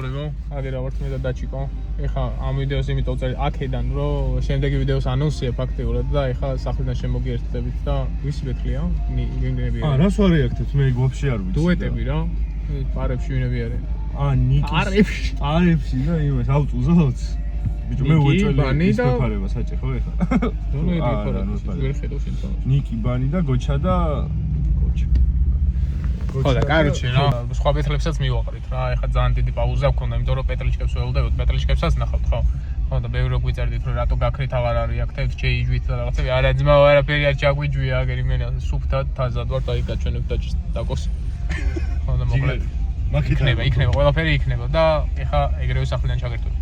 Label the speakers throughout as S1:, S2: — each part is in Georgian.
S1: მოგესალმებო, აგერა ვართ მე და დაჩიკო. ეხლა ამ ვიდეოს იმიტომ წერე აქედან, რომ შემდეგი ვიდეოს ანონსია ფაქტიურად და ეხლა სახლიდან შემოგიერთდებით და ვისი ბეთლია? ვინები არიან?
S2: რას ვარეაქტებთ? მე ვაფშე არ ვიცი.
S1: დუეტები რა. პარებში ვინები არიან?
S2: ნიკის. არებში და იმას ავტუზავთ. ბიჭო მე უეწველი ის ფაფარება საჭე ხო ეხლა?
S1: ნუ ვერ ხედავ შენ თავს.
S2: ნიკი, ბანი და გოჩა და გოჩა.
S1: ხო და კაროჩე რა, სხვა ბეთლებსაც მივაყრით რა. ეხლა ძალიან დიდი პაუზა გქონდა, იმიტომ რომ პეტრლიჩკებს ველოდებით, პეტრლიჩკებსაც ნახავთ ხო? ხო და ბევრი რო გვიწერდით რომ რატო გაქრით აღარ არის აქ შეიჯვით და რაღაცები. არა ძმა, არაფერი არ ჩაგვიჯვია, აგერ იმენა სუფთად თაზად ვარ და აი გაჩვენებ და დაკოსი. ხო და მოკლედ იქნება, ყველაფერი იქნება და ეხლა ეგრევე სახლიდან ჩაგერთვით.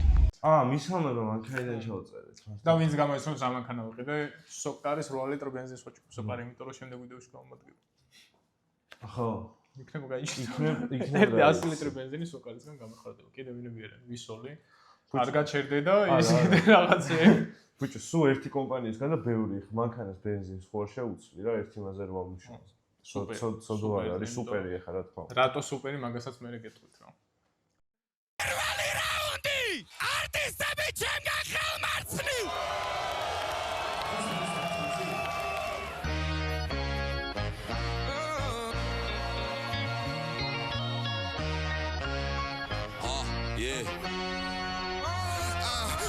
S2: მისამება მანქანიდან ჩავწერეთ.
S1: და ვინც გამოიცნობს ამ მანქანა ვიყიდე, სოკარის 8 ლიტრო ბენზინს ვაჭრობ სოკარი, იმიტომ რომ შემდეგ ვიდეოში გავამოდგები.
S2: ხო.
S1: იქნება გაიჭირა.
S2: იქნება
S1: 100 ლიტრი ბენზინი სოკარისგან გამახარდება. კიდე ვინები არიან? ვისოლი. არ გაჩერდე და ის კიდე რაღაცეები.
S2: ბიჭო, სულ ერთი კომპანიისგან და ბევრი მანქანას ბენზინს ხوار შეუცვლი რა, ერთი მაზერ ვამუშავებს. სოდო არის სუპერი ახლა რა თქმა უნდა.
S1: რატო სუპერი მაგასაც მე გეტყვით რა.
S3: პირველი რაუნდი! არტისტები ჩემგან ხელმარცხნი!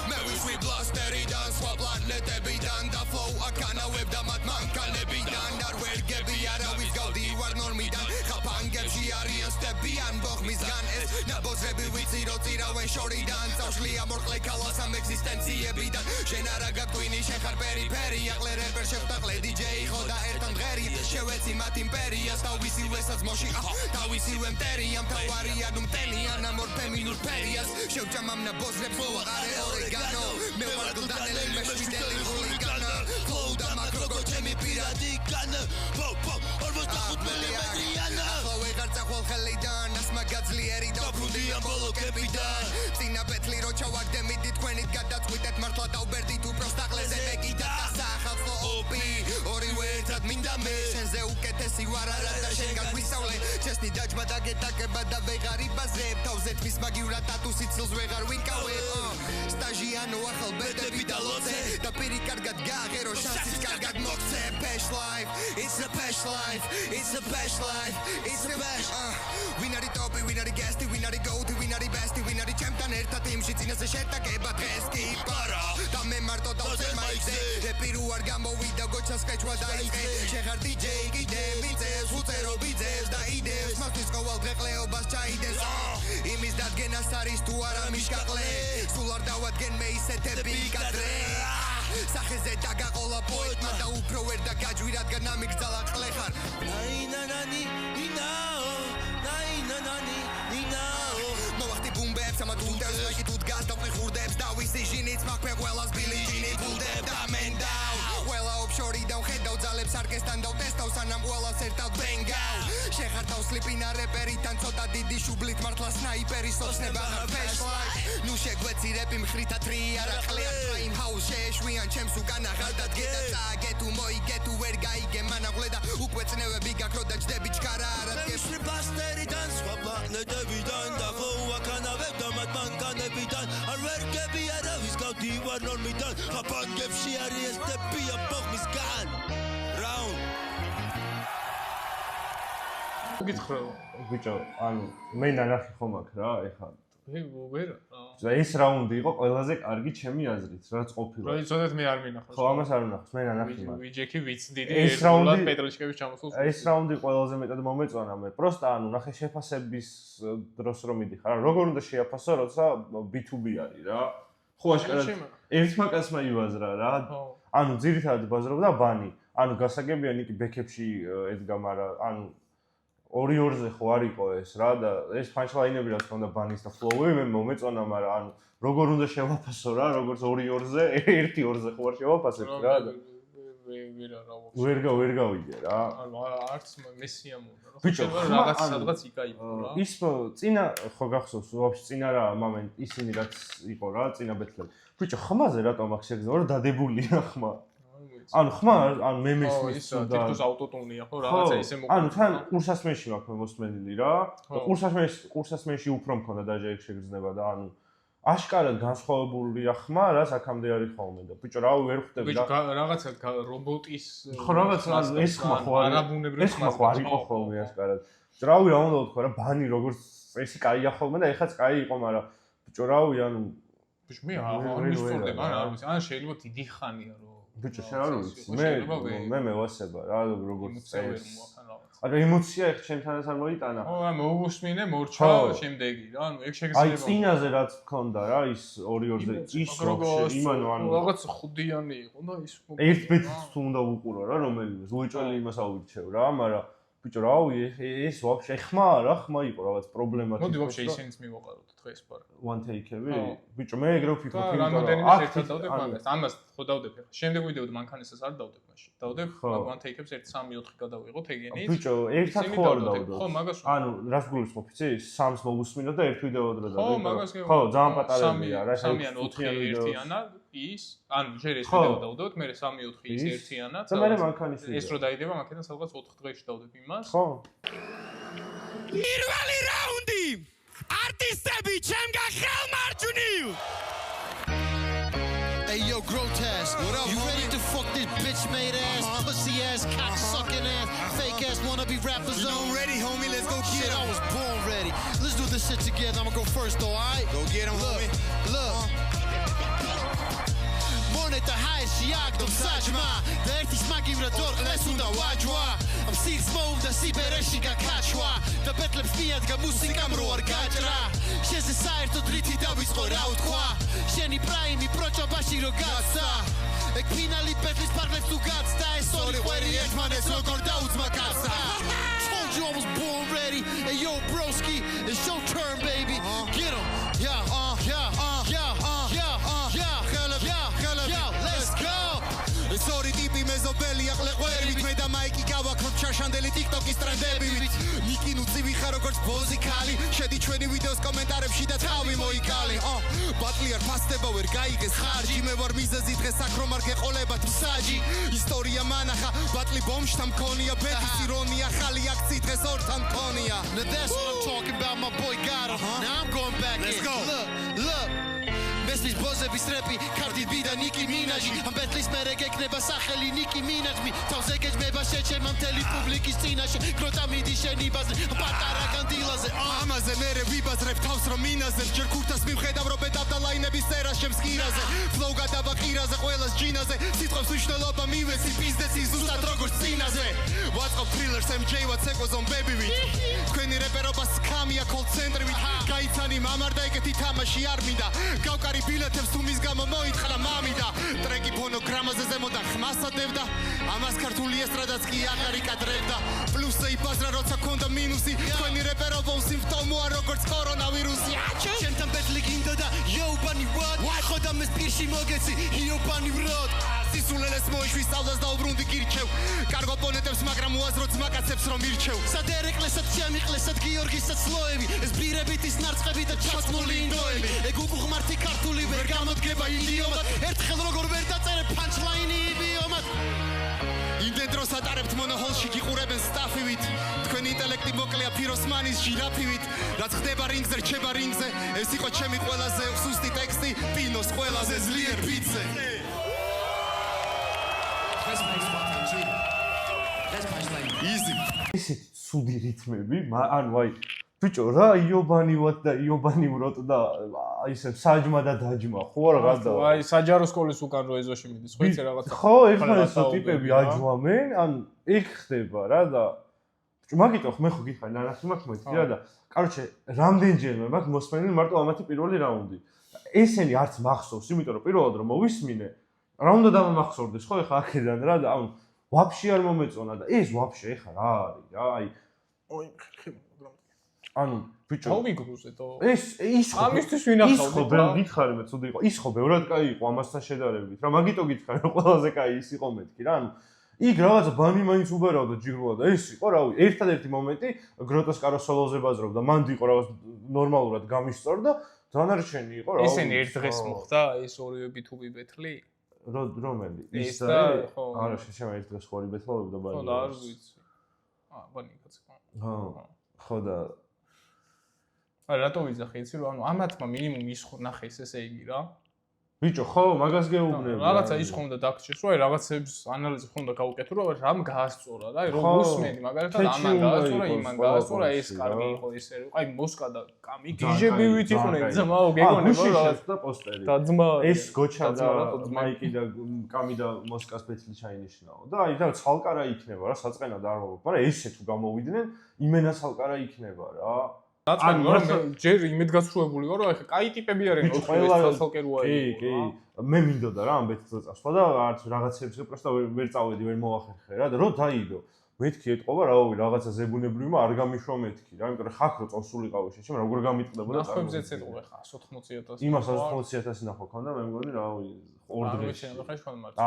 S3: მე ვიშვი ბლასტერიდან, სხვა პლანეტებიდან და ფლოუ აკანავებ და მათ მანქანებიდან არ ვერ გები არავის გავდივარ ნორმიდან ხაფანგებში არიან სტებიან ბოხმისგან ეს ნაბოზრები ვიცი რო წირავენ შორიდან წავშლია მორკლე ქალას ამ ეგზისტენციებიდან შენ არა გაგვინი შენ ხარ პერიფერია ყლე რეპერ შევტაყლე დიჯეი ხო და ერთად მღერი შევეცი მათ იმპერიას თავისივესაც მოში თავისივე მტერია მთავარია ნუ მტელიან ამ ორ ფემინურ ფერიას შევჭამამ ნაბოზრებს მოაყარე ორეგანო მე ვარ გლდანელი მე შვიდელი ჰულიგანო ფლოუ და მაკროგო ჩემი პირადი განა პო 45 მეტრიანა ახლა ვეღარ წახვალ ხელიდან ასმა გაძლიერი და ბრუნდიან ბოლოკებიდან წინა პეტლი რო ჩავაგდემით თქვენით გადაწყვიტეთ მართლა დავბერდით უბრალოდ აყლეზე მეკიდა სახალხო ოპი ორივე ერთად მინდა მე შენზე უკეთესი ვარ არა და შენ გაგვისავლე ჩესნი დაჯმა და გეტაკება და ვეღარ იბაზებ თავზე თმის მაგივრა ტატუსი ცილს ვეღარ ვიკავე სტაჟიანო ახალ ბედები და ლოცე და პირი კარგად გააღერო შანსის კარგად მოგცე Pesh life, it's a pesh life, it's a pesh life, it's a pesh ვინარი ტოპი, ვინარი გესტი, ვინარი გოუთი, ვინარი ბესტი, ვინარი ჩემთან ერთად იმში წინაზე შეტაკება დღეს კი პარა და მე მარტო დავწერ მაიქზე ეპი რო არ გამოვიდა გოჩას ყეჩვა დაიწყე შეხარ დიჯეი კიდე მიწევს უწერო ბიძებს და იდეებს მასთვის ყოველ დღე ყლეობას ჩაიდეს იმის დადგენას არის თუ არა მიშკაყლე სულ არ დავადგენ მე ისეთები კადრე სახეზე დაგაყოლა პოეტმა და უფრო ვერ და გაჯვი რადგან ამიგზალა ყლე ხარ ნაინანანი ნინაო ნაინანანი ნინაო მოვახტი ბუმბებს ამა თუნდებს მაიკი თუ დგას და ხურდებს და ვისი ჟინიც მაქვე ყველას ბილიჯინი ფულდებ და მენ დაუ ყველა ოფშორიდან ხედავ ძალებს არკესთან დავტესტავ სანამ ყველას ერთად ბენგავ შეხართავ სლიპინა რეპერითან ცოტა დიდი შუბლით მართლა სნაიპერი სოცნება ხარ ფეშლაი ნუ შეგვეცი რეპი მხრითა თრი არა ყლია ტრაინ ჰაუს შეეშვიან ჩემს უკან აღარ დადგე და წააგე თუ მოიგე თუ ვერ გაიგე მანაღლე და უკვე წნევები გაქრო და ჯდები ჩქარა არა დგეში ბასტერიდან სხვა პლანეტებიდან და ფლოუ აკანავებ და მათ მანქანებიდან არ ვერ გები არავის გავდივარ ნორმიდან ხაფანგებში არის სტებია ბოხმისგან რაუნდ
S1: გითხრა
S2: ბიჭო, ანუ მე ნანახი ხომ აქ რა, ეხლა.
S1: ვერა.
S2: ეს რაუნდი იყო ყველაზე კარგი ჩემი აზრით, რაც ყოფილა.
S1: რა იცოდეთ მე არ მინახავს.
S2: ხო, ამას არ ვნახავს, მე ნანახი მაგ.
S1: ვიჯექი ვიცდიდი
S2: ეს რაუნდი
S1: პეტრლიჩკების ჩამოსულს.
S2: ეს რაუნდი ყველაზე მეტად მომეწონა მე. პროსტა ანუ ნახე შეფასების დროს რომ მიდიხარ, რა როგორ უნდა შეაფასო, როცა B2B არის რა. ხო, აშკარად ერთმა კაცმა ივაზრა რა. ანუ ძირითადად ბაზრობდა ბანი. ანუ გასაგებია ნიკი ბექებში ედგა, მაგრამ ანუ 2-2-ზე ხო არ იყო ეს რა და ეს ფანჩლაინები რაც ხონდა ბანის და ფლოუები მე მომეწონა, მაგრამ ანუ როგორ უნდა შევაფასო რა, როგორც 2-2-ზე, 1-2-ზე ხო არ შევაფასებ რა და ვერ გავიგე რა.
S1: ანუ არც მესიამურა რა.
S2: ბიჭო,
S1: რაღაც სადღაც იკაიფო რა.
S2: ის წინა ხო გახსოვს ვაფშე წინა რა მომენტ ისინი რაც იყო რა, წინა ბეთლები. ბიჭო, ხმაზე რატომ აქ შეგზავნა რომ დადებულია ხმა? ანუ ხმარ, ანუ მე მესმის
S1: და თითქოს ავტოტუნია ხო რაღაცა ისე მოგ
S2: ანუ თან ყურსასმენში მაქვს მე მოსმენილი რა ყურსასმენში უფრო მქონდა დაჟე ეგ შეგრძნება და ანუ აშკარად განსხვავებულია ხმა რა აქამდე არის ხოლმე და ბიჭო რა ვერ ხვდები
S1: რა რაღაცა რობოტის
S2: ხო რაღაცა ეს ხმა ხო
S1: არაბუნებრივი
S2: ხმა ხო არ იყო ხოლმე აშკარად რავი რა უნდა ვთქვა რა ბანი როგორც წესი კაია ხოლმე და ეხაც კაი იყო მაგრამ ბიჭო რავი ანუ
S1: ბიჭო მე არ მისწორდება არ ვიცი ან შეიძლება დიდი ხანია რომ
S2: ბიჭო შენ არ ვიცი მე მევასება რა როგორც წესი ანუ ემოცია ეხ ჩემთანაც არ მოიტანა
S1: ხო მოვუსმინე მორჩა შემდეგი რა ანუ ეგ შეგიძლია
S2: აი წინაზე რაც მქონდა რა ის 2-2-ზე ის როგორ იმანო ანუ
S1: რაღაც ხუდიანი იყო და ის
S2: ერთ ბეთს თუ უნდა ვუყურო რა რომელიმე ზუიჭველი იმას ავირჩევ რა მაგრამ ბიჭო რავი ეს ვაფშე ხმა რა ხმა იყო რაღაც პრობლემატიკა
S1: მოდი ვაფშე ისინიც მივაყაროთ დღეს პარა
S2: one take-ები ბიჭო მე ეგრე ვფიქრობ
S1: რამოდენიმე ერთად დავდებ მაგას ამას ხო დავდებ ხა შემდეგ ვიდეოდ მანქანისას არ დავდებ მაშინ დავდებ one take-ებს 1 3 4 გადავიღოთ ეგენიც
S2: ბიჭო ერთად ხო არ დავდებ
S1: ხო მაგას
S2: ანუ რას გულისხმობ იცი 3-ს მოვუსმინო და ერთ ვიდეო დრო დავდებ
S1: ხო მაგას
S2: ხო ძალიან პატარებია რა
S1: 3 ან 4 ერთიანად ის ანუ ჯერ ეს ვიდეო დავდოთ მე 3-4 ის ერთიანად
S2: და მე მანქანის
S1: ეს რო დაიდება მანქანა სადღაც 4 დღეში დავდებ იმას
S2: ხო
S3: პირველი რაუნდი არტისტები ჩემგან ხელმარჯვნივ Hey yo Grotesque, you ready to fuck this bitch made ass, pussy ass, cock sucking ass, fake ass wannabe rapper zone? You know ready homie, let's go get him. I was born ready. Let's do this shit together. I'ma go first though, alright? Go get him homie. Look. Moneta highest yagdom sajma. Da ertis magimra dorqles unda wajwa. Am six move da sibereshi gakachwa. Da betlebs miad ga musikam ro ar gajra. Sheze saerto driti davitsqo ra utkwa. Sheni prime prochabashi ro gatsa. Ek finali betlis parlebs tu gatsta. Es soli qveri ertmanes rogor daudzma gatsa. Told you I was born ready. Hey yo broski, it's your turn baby. Get him. Yeah, Sorry tipi mezobeli aqleqverivit me da maiki gavakro chashandeli TikTok-is ტრენდებივით ნიკინუ წივიხარ როგორც ბოზიკალი შედი ჩვენი ვიდეოს კომენტარებში და თავი მოიკალი ბატლი არ ფასდება ვერ გაიგეს ხარჯი მე ვარ მიზეზი დღეს აქ რომ არ გეყოლებათ მსაჯი ისტორია მანახა ბატლი ბომშთა მქონია ბეთის ირონია ხალი აქცი დღეს ორთან მქონია Now that's what I'm talking about my boy Gato Now I'm going back in Look Meslis bozebis repi kardid bida Nicki Minaj Am betlis mere gekneba სახელი Nicki Minaj-მი თავზე გეჯმება შეჩერმა მთელი პუბლიკის წინაშე გროტა მიდის შენი ბაზრი პატარა კანდილაზე ამაზე მერე ვიბაზრებ თავს რომ მინაზებ ჯერ ქურთას მივხედავ რომ ბედავ და ლაინების წერა შემსკირაზე ფლოუ გადავა ყირაზე ყველას ჯინაზე სიტყვებს მნიშვნელობა მივეცი პიზდეცი ზუსტად როგორც წინაზე ვაწყობ თრილერს MJ-ვა ცეკოზონ ბებივით თქვენი რეპერობა სკამია კოლ ცენტრივით გაიცანი მამარ და ეგეთი თამაში არ მინდა გავკარი ბილეთებს თუ მის გამო მოითხრა მამიდა ტრეკი ფონოგრამაზე ზემოდან ხმასადევდა ამას ქართული ესტრადაც კი აღარ იკადრებდა პლუსზე იბაზრა როცა ქონდა მინუსი თქვენი რეპერობა სიმპტომოა როგორც კორონავირუსი ჩემთან ბეთლი გინდა და იობანი what ხოდა მეს პირში მოგეცი იობანი ვროდ სისულელეს მოიშვის სწავლას და უბრუნდი გირჩევ კარგო პონეტებს მაგრამ უაზრო ძმაკაცებს რომ ირჩევ სად ერეკლესაც შემიყლესად გიორგისაც ლოევი ეს ბირებით ის ნარწყები და ჩაცმული ინდოები ეგ უყუღმართი ქართული ვერ გამოდგება იდიომად ერთხელ როგორ ვერ დაწერე პანჩლაინი იბიომად იმდენ დროს ატარებთ მონოჰოლში გიყურებენ სტაფივით თქვენი ინტელექტი მოკლეა ფიროსმანის ჟირაფივით რაც ხდება რინგზე რჩება რინგზე ეს იყო ჩემი ყველაზე სუსტი ტექსტი პინოს ყველაზე ძლიერ ბიტზე
S2: ისეთი ცუდი რითმები ანუ აი ბიჭო რა იობანი ვატ და იობანი ვროტ და ისე საჯმა და დაჯმა ხო რა გადა
S1: აი საჯარო სკოლის უკან რო ეზოში მიდის ხო იცი რაღაცა
S2: ხო ეხლა ეს ტიპები აჯვამენ ანუ ეგ ხდება რა და ბიჭო მაგიტო მე ხო გიხარ ნანახი მაქვს მოიცი რა და კაროჩე რამდენჯერმე მაქვს მოსმენილი მარტო ამათი პირველი რაუნდი ესენი არც მახსოვს იმიტომ რომ პირველად რომ მოვისმინე რა უნდა დამახსოვდეს ხო ეხლა აქედან რა და ანუ ვაფშე არ მომეწონა და ეს ვაფშე ეხლა რა არის რა აი
S1: ოი
S2: ანუ ბიჭო
S1: თავიგრუზეთო
S2: ის
S1: ამისთვის ვინახავდით
S2: რა გითხარი მე ცუდი იყო ის ხო ბევრად კაი იყო ამასთან შედარებით რა მაგიტო გითხარი რომ ყველაზე კაი ის იყო მეთქი რა ანუ იქ რაღაცა ბანი მაინც უბერავდა ჯიგროა და ეს იყო რავი ერთადერთი მომენტი გროტოს კაროსოლოზე ბაზრობდა მანდ იყო რაღაც ნორმალურად გამისწორდა დანარჩენი იყო რა
S1: ესენი ერთ დღეს მოხდა ეს ორივე B2B ბეთლი
S2: რომელი?
S1: ის და ხო.
S2: არა, შეიძლება ერთ დღეს ხوارი ბეთლავებდა ბაი.
S1: ხო და არ ვიცი. ბანიკაც ხო.
S2: ხო და
S1: არა რატო ვიძახი იცი რომ ანუ ამათმა მინიმუმ ის ნახეს ესე იგი რა.
S2: ბიჭო, ხო, მაგას გეუბნები.
S1: რაღაცა ის ხომ და დაგჭირს, რომ აი რაღაცებს ანალიზი ხომ და გავუკეთო, რომ რამ გაასწორა და აი რომ მოსმენი, მაგალითად ამან გაასწორა, იმან გაასწორა, ეს კარგი იყო ესე რომ აი მოსკა და კამი გიჟებივით იყვნენ ძმაო, გეგონება რომ რაღაც
S2: და პოსტერი.
S1: და ძმა
S2: ეს გოჩა და მაიკი და კამი და მოსკას ბეთლი ჩაინიშნაო. და აი და ცალკარა იქნება რა, საწყენად არ მოგ, მაგრამ ესე თუ გამოვიდნენ, იმენა ცალკარა იქნება რა.
S1: ანუ რომ ჯერ იმედგაცრუებული ვარ რომ ახლა კაი ტიპები არიან ოთხ ცალკეროა
S2: კი მე მინდოდა რა ამ ბეთლზე წასვლა და არც რაღაცებს პროსტა ვერ წავედი ვერ მოახერხე რა და რო დაიდო მეთქი ეთყობა რავი რაღაცა ზებუნებრივმა არ გამიშვა მეთქი რა იმიტომ რომ ხაქ რო წონსულიყავი შეჩემ როგორ გამიტყდებოდა
S1: ნახვებზეც ეთყობა ხა 180,000
S2: იმას 180,000 ნახო ქონდა მე მგონი რავი ორ დღეში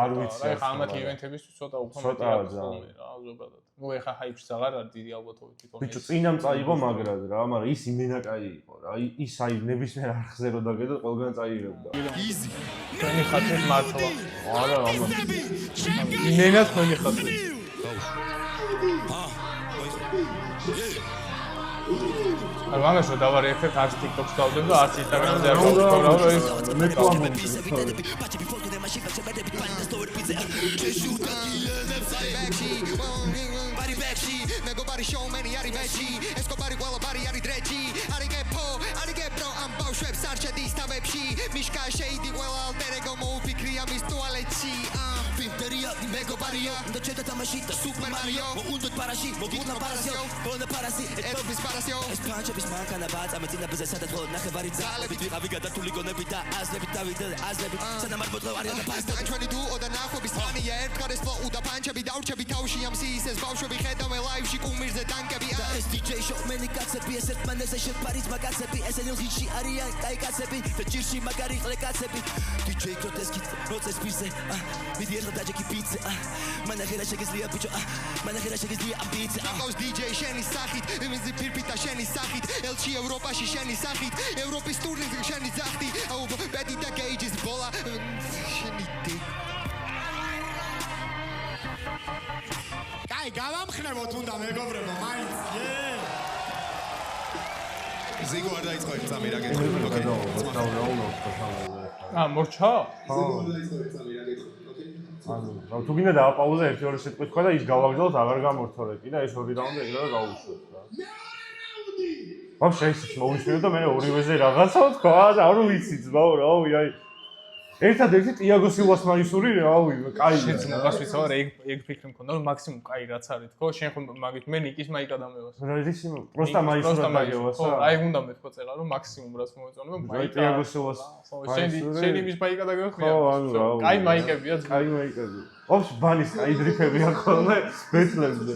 S1: არ ვიცი რა ხა ამათი ივენთების ცოტა უფრო მეტი აქვს ხოლმე რა ზოგადად ნუ ეხა ჰაიპს აღარ არის დიდი ალბათობით თვითონ
S2: ბიჭო წინამ წაიღო მაგრად რა მაგრამ ის იმენა კაი იყო რა ის აი ნებისმიერ არხზე რო დაგედო ყველგან წაიღებდა
S3: იზი
S1: თქვენი ხათით მართლა არა ამას იმენა თქვენი ხათით არ მაგას რომ დავარიერთებ არც TikTok-ს დავდებ და არც Instagram-ზე არ გავხსოვ რა ის
S2: მეკლამები
S3: მეგობარი შოუმენი არის მეჩი ესკობარი ყველაფერი არის დრეჯი არიგეფო არიგებრო ამ ბავშვებს არ შედის თავებში მიშკა შეიდი ყველა ალტერეგო მოუფიქრია მის ტუალეტში ფინტერია მეგობარია და ჩეთა თამაში და სუპერ მარიო მოგუნდოთ პარაში მოგუნდა პარასიო ბონა პარასი ეთობის პარასიო ეს პანჩების მანქანა ბაწამეცინა ბზე სადაც ხოლ ნახევარი ძალებით ვიყავი გადართული გონები და აზრებით დავიდე აზრებით სანამ არ მოწევარია და პასტა 22 და ნახობის თანია ერთგარეს ფლოუ და პანჩები დავრჩები თავში ამ სისეს ბავშვები ხედავენ ლაივში კუმირზე დანკები ეს DJ შოუმენი კაცები ეს ერთმანეთზე შეფარიც მაგაცები ეს ელხიში არიან კაი კაცები და ჯირში მაგარი ყლე კაცები DJ გროტესკი პროცეს პირზე მიდი ერთხელ დაჯექი პიცა მანახერა შეგიძლია ბიჭო მანახერა შეგიძლია ამ პიცა აყავს DJ შენი სახით იმიზი ფირფიტა შენი სახით ელჩი ევროპაში შენი სახით ევროპის ტურნირზე შენი ძახტი აუ ბედი და გეიჯის ბოლა შენი დი კაი გავამხნევოთ უნდა მეგობრებო მაინც ზიგო არ დაიწყო ერთ წამი რა გეტყვი ოკეი
S1: მორჩა
S2: ანუ რა თუ გინდა დააპაუზა 1-2 სიტყვი თქვა და ის გავაგზავნოთ აღარ გამორთორე კი და ეს ორი რაუნდი ეგრევე გავუშვეთ რა ვაფშე ისიც მოვისმინე და მე ორივეზე რაღაცა თქვა და არ ვიცი ძმაო რავი აი ერთადერთი ტიაგო სილვას მაისური რავი კაი
S1: შეც მაგას ვიცავ ეგ ფიქრი მქონდა რომ მაქსიმუმ კაი რაც არის თქო შენ ხომ მაგით მე ნიკის მაიკა დამევას
S2: რა ის პროსტა მაისურა დაგევასა
S1: აი უნდა მეთქვა წერა რომ მაქსიმუმ რაც მოეწონება მაიკა
S2: ტიაგო სილვას
S1: შენ იმის მაიკა დაგევხმია
S2: ხო ანუ რა
S1: კაი მაიკებია
S2: კაი მაიკები ოფს ბანის კაი დრიფებია ხოლმე ბეთლებზე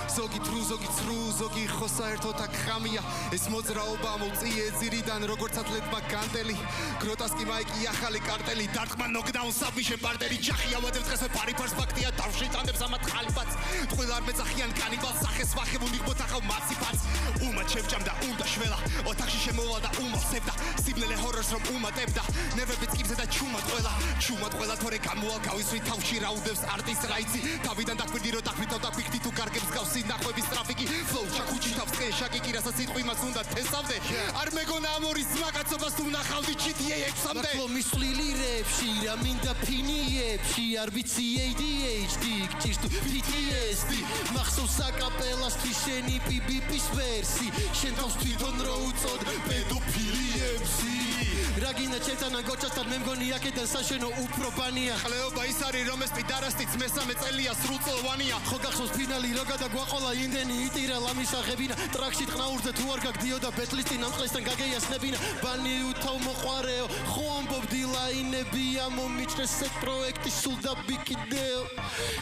S3: ზოგი თრუ ზოგი ხო საერთოდ აქ ხამია ეს მოძრაობა მოწიე ძირიდან როგორც ათლეტმა განდელი გროტასკი მაიკი ახალი კარტელი დარტყმა ნოკდაუნ საბმიშე პარტერი ჯახი ავადებს დღესვე პარიფარს ფაქტია დავში წანდებს ამათ ხალიფაც ტყვილ არ მეძახიან კანიბალს სახეს ვახებუნ იღბოთ ახავ მაციფაც უმა ჩემჭამ და უნდა შველა ოთახში შემოვალ და უმალსებდა სიბნელე ჰორორს რომ უმატებდა ნერვები წკიბზე და ჩუმად ყველა თორე გამოვალ გავისვი თავში რაუდებს არტის რაიცი თავიდან დაგვირდი რომ დაგვითავ და ფიქდი თუ კარგებს გავსი ნახვების ტრაფიკი ფლოუ ჩაკუჩი თავს წე შაკი კი რასაც სიტყვი მას უნდა თესავდე არ მეგონა ამორის ძმაკაცობას თუ ნახავდი GTA 6-მდე მისვლილი რეებში რა მინდა ფინიებში არ ვიცი ADHD გჭირს თუ PTSD მახსოვს აკაპელასთვის შენი PBP-ს ვერსი შენ თავს თვითონ რო უწოდ პედოფილიებს რა გინდა ჩემთან გოჩასთან მე მგონი აქედან საშენო უფრო ბანია ხლეობა ის არის რომ ეს პიდარასტიც მესამე წელია სრულწლოვანია ხო გახსოვს ფინალი რო გადაგვაყოლა იმდენი იტირა ლამისაღებინა ტრაქში ტყნაურზე თუ არ გაგდიოდა ბეთლისტი ნამწყლესთან გაგეიასნებინა ბანი უთავ მოყვარეო ხო ამბობდი ლაინებია მომიჭრეს ეს პროექტი სულ დაბიკიდეო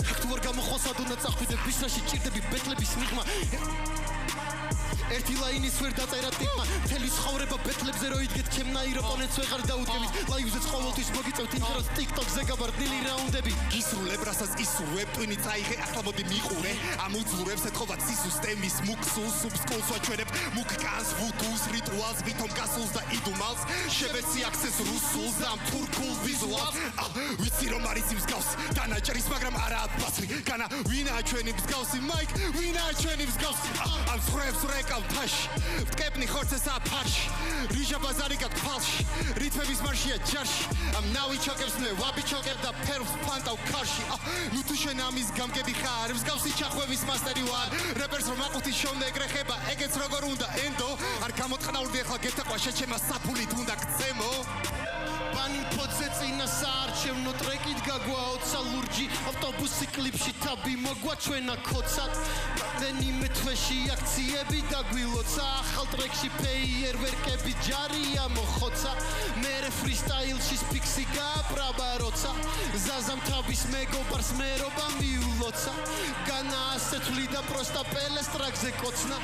S3: აქ თუ არ გამოხვალ სადუნა წახვიდე ბისრაში ჭირდები ბეთლების მიღმა ერთი ლაინის ვერ დაწერა ტიპმა მთელი ცხოვრება ბეთლებზე რო იდგეთ ჩემნაირ ოპონენტს ვეღარ დაუდგებით ლაივზეც ყოველთვის მოგიწევთ იმ დროს TikTok-ზე გაბარდნილი რაუნდები გისრულებ რასაც ისურ ვებტვინი წაიღე ახლა მოდი მიყურე ამ უძლურებს ეთხოვათ სისუსტემის მუქსულს სუბსკულს ვაჩვენებ მუქ კანს ვუდუს რიტუალს ვითომ გასულს და იდუმალს შევეცი აქცეს რუსულს და ამ თურქულ ვიზუალს ვიცი რომ არის იმ მსგავს დანაჭრის მაგრამ არაა ბასრი განა ვინაა ჩვენი მსგავსი მაიკ ვინაა ჩვენი მსგავსი ამ ხრებს რეკავ თაში ვტკეპნი ხორცესაა ფარში რიჟა ბაზარი გაქვს ფალში რითმების მარშია ჯარში ამ ნავი ჩოკებს მე ვაბი ჩოკებ და ფერვს ფანტავ ქარში ნუ თუ შენ ამის გამგები ხარ მსგავსი ჩახვევის მასტერი ვარ რეპერს რომ აყუთის შოვნე ეგრეხება ეგეც როგორ უნდა ენდო არ გამოწყნაურდი ახლა გეთაყვა შეჩემა საფულით უნდა გცემო ბანი ფოცე წინა საარჩევნო ტრეკით გაგვაოცა ლურჯი ავტობუსი კლიპში თაბი მოგვაჩვენა ქოცად რამდენიმე თვეში აქციები დაგვილოცა ახალ ტრეკში ფეიერვერკები ჯარია მოხოცა მერე ფრისტაილში სპიქსი გააბრაბა როცა ზაზამ თავის მეგობარს მერობა მიულოცა განა ასეთვლი და პროსტა პელეს ტრაკზე კოცნა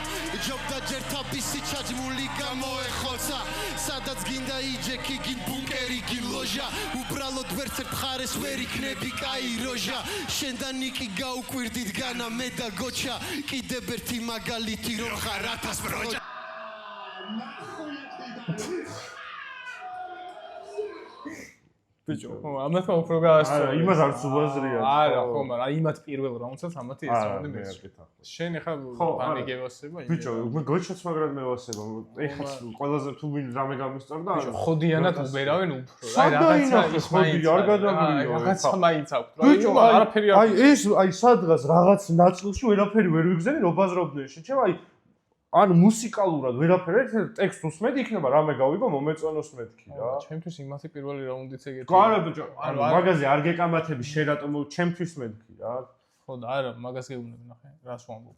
S3: ჯობდა ჯერ თაბისი ჩაჯმული გამოეხოცა სადაც გინდა იჯექი გინ ბუნკერი გინ ლოჟა უბრალოდ ვერც ერთ მხარეს ვერ იქნები კაი როჟა შენ და ნიკი გაუკვირდით განა მე და გოჩა კიდევ ერთი მაგალითი რომ ხარ 1000 პროჯა
S1: ბიჭო, ხო, ამათ უფრო გაასწორე.
S2: არა, იმას არც უაზრია.
S1: არა, ხო, მაგრამ იმათ პირველ რაუნდსაც ამათი ესწრებოდი მე. შენ ახლა ბანი გევასება იმ.
S2: ბიჭო, მე გოჩაც მაგრად მევასება. ეხლა ყველაზე თუ ვინ რამე გამისწორდა,
S1: ბიჭო, ხოდიანად უბერავენ უფრო.
S2: აი რაღაცა ის მაინც არ გადაგრიო.
S1: რაღაცა მაინც აქვს.
S2: ბიჭო,
S1: არაფერი არ.
S2: აი ეს აი სადღაც რაღაც ნაწილში ვერაფერი ვერ ვიგზენი, ობაზრობდნენ. შეჩემ აი ანუ მუსიკალურად ვერაფერი ტექსტ უსმედი იქნება რამე გავიგო მომეწონოს მეთქი რა.
S1: ჩემთვის იმათი პირველი რაუნდიც ეგეთი.
S2: არა ბიჭო, ანუ მაგაზე არ გეკამათები შენ რატომ ჩემთვის მეთქი რა.
S1: ხო და არა, მაგას გეუბნები ნახე, რას ვამბობ.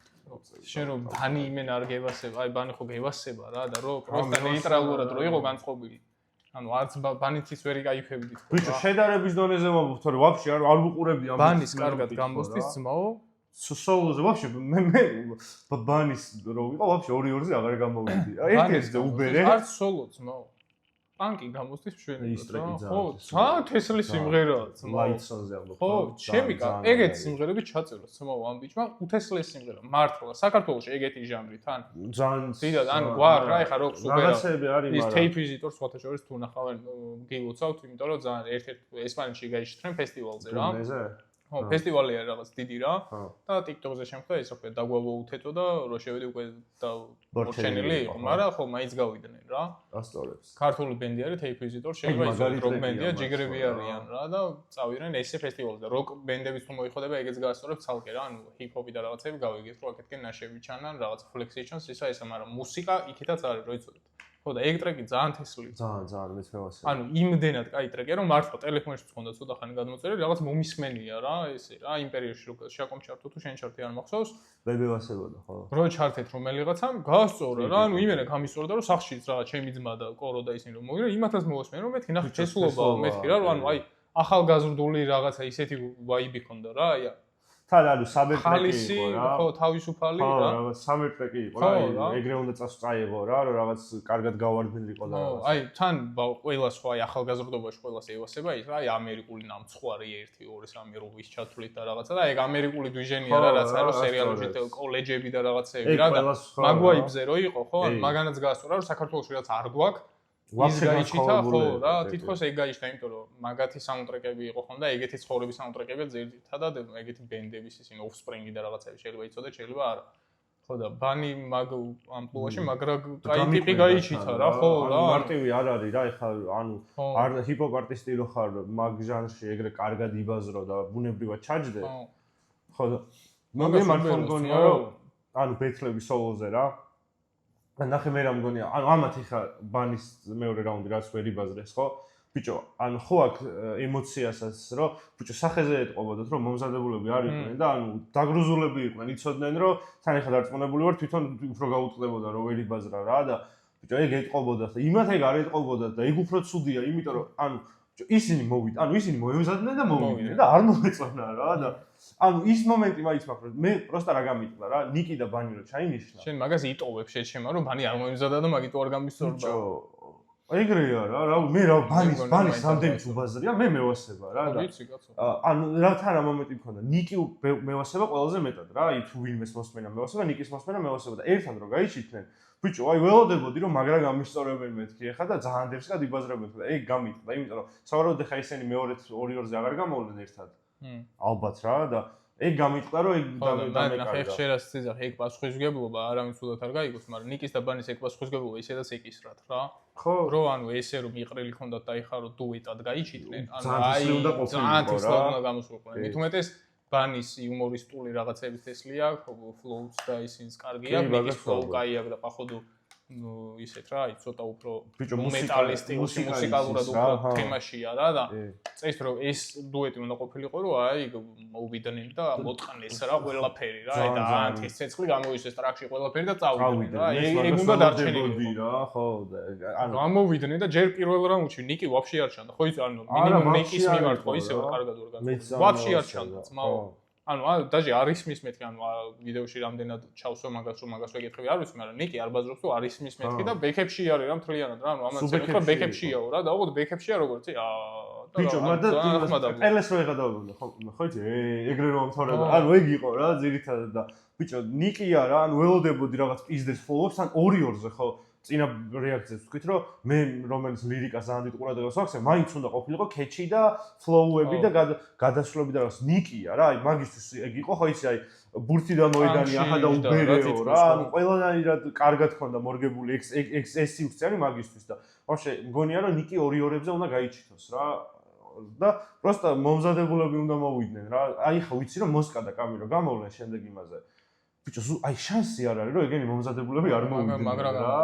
S1: შენ რომ ბანი იმენ არ გევასება, აი ბანი ხო გევასება რა და რო პროსტა ნეიტრალურად რო იყო განწყობილი. ანუ არც ბანითის ვერ იკაიფებდით.
S2: ბიჭო, შედარების დონეზე ვამბობ, თორე ვაფშე არ ვუყურებდი ამ
S1: ბანის კარგად გამოსდის ძმაო.
S2: სოლოზე ვაფშე მე ბანის რო ვიყო ვაფშე 2-2-ზე აღარ გამოვიდი. აი ერთ-ერთზე უბერე.
S1: არც სოლო ძმაო. პანკი გამოსდის მშვენივრად რა. ხო, ძალიან თესლი სიმღერაა ძმაო.
S2: ლაიცონზე ამბობ.
S1: ხო, ჩემი ეგეთი სიმღერები ჩაწერა ძმაო ამ ბიჭმა, უთესლეს სიმღერა. მართლა საქართველოში ეგეთი ჟანრი თან.
S2: ძალიან
S1: დიდად ან გვარ რა, ეხა როქს უბერა.
S2: რაღაცები არის,
S1: ის
S2: მაგრამ
S1: ტეიპ ვიზიტორს სხვათა შორის თუ ნახავენ გილოცავთ, იმიტომ რომ ძალიან ერთ-ერთ ესპანეთში გაიშთრენ ფესტივალზე რა. ხო, ფესტივალი არის რაღაც დიდი რა. და TikTok-ზე შემხვდა ის რო დაგვავოუთეთო და რო შევედი უკვე და მორჩენილი იყო, მაგრამ ხო, მაინც გავიდნენ რა.
S2: ასწორებს.
S1: ქართული ბენდი არის Tape Visitor, შეიძლება ის როკ ბენდია, ჯიგრები არიან რა და წავიდნენ ესე ფესტივალზე. როკ ბენდებიც თუ მოიხდება, ეგეც გაასწორებ ცალკე რა, ანუ ჰიპ-ჰოპი და რაღაცები გავიგეთ, რომ აქეთკენ ნაშები ჩანან, რაღაც ფლექსიჩონს ისა ესა, მაგრამ მუსიკა იქითაც არის, რო იცოდეთ. ხო და ეგ ტრეკი ძალიან თესლია.
S2: ძალიან მეც მევასება.
S1: ანუ იმდენად კაი ტრეკია, რომ მართლა ტელეფონში მქონდა ცოტა ხანი გადმოწერილი, რაღაც მომისმენია რა, ესე რა, იმ პერიოდში რო შაკომ ჩართო თუ შენ ჩართი არ მახსოვს.
S2: მე მევასებოდა, ხო.
S1: რო ჩართეთ რომელიღაცამ, გაასწორა რა, ანუ იმენა გამისწორდა, რომ სახშიც რა, ჩემი ძმა და კორო და ისინი რომ მოვიდა, იმათაც მოვასმენ, რომ მეთქი ნახე ჩესულობაა, მეთქი რა, ანუ აი ახალგაზრდული რაღაცა ისეთი ვაიბი ქონდა რა, აი
S2: თან ანუ სამერ ტრეკი იყო რა.
S1: ხო, თავისუფალი რა.
S2: ხო, რაღაც სამერ ტრეკი იყო რა. ეგრე უნდა წაიღო რა, რომ რაღაც კარგად გავარდნილიყო და
S1: რაღაც. აი, თან ყველას ხო აი ახალგაზრდობაში ყველას ევასება ის რა, აი ამერიკული ნამცხვარი 1 2 3 რუბის ჩათვლით და რაღაცა და ეგ ამერიკული დვიჟენია რა, რაც არის სერიალებში კოლეჯები და რაღაცეები რა და მაგვაიბზე რო იყო ხო, ან მაგანაც გაასწორა რომ საქართველოს რაც არ გვაქვს ის გაიჩითა ხო რა, თითქოს ეგ გაიჩითა, იმიტომ რომ მაგათი საუნდტრეკები იყო ხონდა, ეგეთი ცხოვრების საუნდტრეკები ძირითადად ეგეთი ბენდების ისინი Offspring და რაღაცები შეიძლება იცოდეთ, შეიძლება არა. ხო და ბანი მაგ ამპლუაში მაგრამ კაი ტიპი გაიჩითა რა, ხო რა.
S2: მარტივი არ არის რა, ეხლა ანუ არ ჰიპ-ჰოპ არტისტი რო ხარ, მაგ ჟანრში ეგრე კარგად იბაზრო და ბუნებრივად ჩაჯდე. ხო და მე მართლა მგონია რომ ანუ ბეთლების სოლოზე რა ნახე მე რა მგონია, ანუ ამათ ხა ბანის მეორე რაუნდი რაც ვერ იბაზრეს, ხო? ბიჭო, ანუ ხო აქ ემოციასაც, რომ ბიჭო სახეზე ეტყობოდათ, რომ მომზადებულები არ იყვნენ და ანუ დაგრუზულები იყვნენ, იცოდნენ, რომ თან ეხლა დარწმუნებული ვარ, თვითონ უფრო გაუწყდებოდა, რომ ვერ იბაზრა რა და ბიჭო ეგ ეტყობოდათ და იმათ ეგ არ ეტყობოდათ და ეგ უფრო ცუდია, იმიტომ რომ ანუ ისინი მოვიდა, ანუ ისინი მოემზადნენ და მოვიდნენ და არ მომეწონა რა და ანუ ის მომენტი მაინც მაქვს, მე პროსტა რა გამიტყდა რა, ნიკი და ბანი რო ჩაინიშნა.
S1: შენ მაგას იტოვებ შეჩემა, რომ ბანი არ მოემზადა და მაგით არ გამისწორდა.
S2: ეგრეა რა, მე რა ბანის რამდენი უბაზრია, მე მევასება რა და
S1: ვიცი კაცო.
S2: ანუ რა თან რა მომენტი მქონდა, ნიკი მევასება ყველაზე მეტად რა, აი თუ ვინმეს მოსმენა მევასება, ნიკის მოსმენა მევასება და ერთად რო გაიჩიტნენ ბიჭო, აი ველოდებოდი რომ მაგრა გამისწორებენ მეთქი ახლა და ძალიან დევსკად იბაზრებენ და ეგ გამიტყდა, იმიტომ რომ სავარაუდოდ ახლა ისინი მეორედ 2-2-ზე აღარ გამოვლენ ერთად. ალბათ რა და ეგ გამიტყდა რომ ეგ
S1: ნახე ხშირად ცეძახ ეგ პასუხისმგებლობა არავის უდათ არ გაიგოს, მაგრამ ნიკის და ბანის ეგ პასუხისმგებლობა ისედაც ეკისრათ რა.
S2: ხო,
S1: რო ანუ ესე რომ იყრილი ხონდათ და იხარო დუეტად გაიჩიტნენ, ანუ
S2: აი
S1: ძალიან თისლა უნდა გამოსულიყვნენ. მით უმეტეს ბანის იუმორისტული რაღაცების თესლია, ფლოუს და ისინს კარგია, ნიკის ფლოუ კაი აქვს და походу ну ისეთ რა, აი ცოტა უფრო მეტალისტი, მუსიკალურად უფრო თემაშია რა და წეს რომ ეს დუეტი უნდა ყოფილიყო, რომ აი მოვიდნენ და მოტყნეს რა ყველაფერი რა, აი და ანთის ცეცხლი გამოისეს ტრაქში ყველაფერი და წავიდნენ რა. ეგ უნდა დარჩენილიყო რა,
S2: ხო და
S1: ანუ გამოვიდნენ და ჯერ პირველ რაუნდში ნიკი ვაფშე არ ჩანდა, ხო ის ანუ მინიმუმ ნიკის მიმართ ხო ისე კარგად ორგანიზებული. ვაფშე არ ჩანდა, ძმაო. ანუ დაჟე არის მის მეთქი, ანუ ვიდეოში რამდენად ჩავსო მაგას რომ მაგას ვეკითხები არ ვიცი, მაგრამ ნიკი არ ბაზრობს თუ არის მის მეთქი და ბექებში არის რა მთლიანად რა, ანუ ამაც ეკითხა ბექებშიაო რა და უყოდ ბექებშია როგორც
S2: ბიჭო, მაგრამ პელეს რო ეღადავდა, ხო იცი, ეგრე რომ ამთავრებდა. ანუ ეგ იყო რა, ძირითადად და ბიჭო, ნიკია რა, ანუ ველოდებოდი რაღაც პიზდეს ფოლობს, ან 2-2-ზე ხო წინა რეაქციებს ვთქვით, რომ მე რომელიც ლირიკას ძალიან დიდ ყურადღებას ვაქცევ, მაინც უნდა ყოფილიყო კეჩი და ფლოუები და გადასვლები და რაღაც ნიკია რა, აი მაგისთვის ეგ იყო, ხო იცი, აი ბურთიდან მოედანი ახლა და უბერეო რა, ანუ ყველანაირად კარგად ხონდა მორგებული ეს სიუქციანი მაგისთვის და ვაფშე მგონია რომ ნიკი 2-2-ზე უნდა გაიჩითოს რა და პროსტა მომზადებულები უნდა მოვიდნენ რა. აი ხა ვიცი რომ მოსკა და კამირო გამოვლენ შემდეგ იმაზე. ბიჭო, აი შანსი არ არის რომ ეგენი მომზადებულები არ მოვიდნენ რა.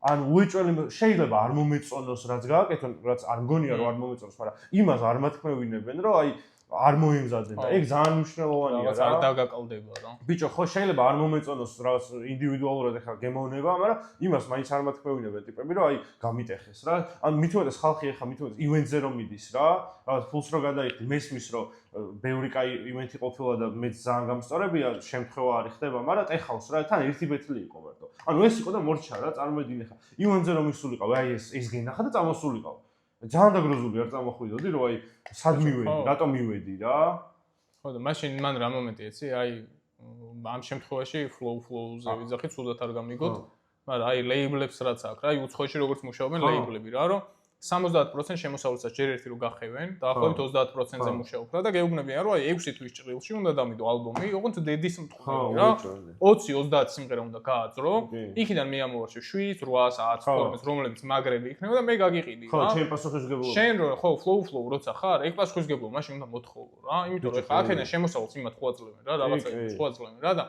S2: ანუ უეჭველი შეიძლება არ მომეწონოს რაც გააკეთონ, რაც არ მგონია რომ არ მომეწონოს, მაგრამ იმას არ მათქმევინებენ რომ აი არ მოიმზადნენ და ეგ ძალიან მნიშვნელოვანია რა.
S1: არ დაგაკლდება რა.
S2: ბიჭო, ხო შეიძლება არ მომეწონოს რაღაც ინდივიდუალურად ახლა გემოვნება, მაგრამ იმას მაინც არ მათქმევინებენ ტიპები, რომ აი გამიტეხეს რა. ანუ მით უმეტეს ხალხი ახლა მით უმეტეს ივენტზე რომ მიდის რა, რაღაც ფულს რო გადაიხდი, მესმის რომ ბევრი კაი ივენტი ყოფილა და მეც ძალიან გამსწორებია, შემთხვევა არის ხდება, მაგრამ ტეხავს რა, თან ერთი ბეთლი იყო მარტო. ანუ ეს იყო და მორჩა რა, წარმოედინე ხა. ივენტზე რომ ისულიყავ, აი ეს გინახა და წამოსულიყავ. ძალიან დაგროზული არ წამოხვიდოდი, რომ აი სად მივედი, რატომ მივედი რა.
S1: ხო და მაშინ მან რა მომენტი ეცი, აი ამ შემთხვევაში ფლოუზე ვიძახით, სულაც არ გამიგოთ, მაგრამ აი ლეიბლებს რაც აქვს რა, აი უცხოეთში როგორც მუშაობენ ლეიბლები რა, რომ 70% შემოსავლისას ჯერ ერთი რო გახევენ, დაახლოებით 30%-ზე მუშაობ რა და გეუბნებიან რომ აი 6 თვის ჭრილში უნდა დამიდო ალბომი, ოღონდ დედის მთხოვნი რა. 20-30 სიმღერა უნდა გააძრო, იქიდან მე ამოვარჩევ 7, 8, 10 ფორმას, რომლებიც მაგრები იქნება და მე გაგიყიდი რა.
S2: ხო, შენ პასუხისმგებლობა.
S1: შენ რო ხო ფლოუ როცა ხარ, ეგ პასუხისმგებლობა მაშინ უნდა მოთხოვო რა, იმიტომ რომ ხა აქედან შემოსავალს იმათ ხვაძლევენ რა, რაღაცა ხვაძლევენ რა და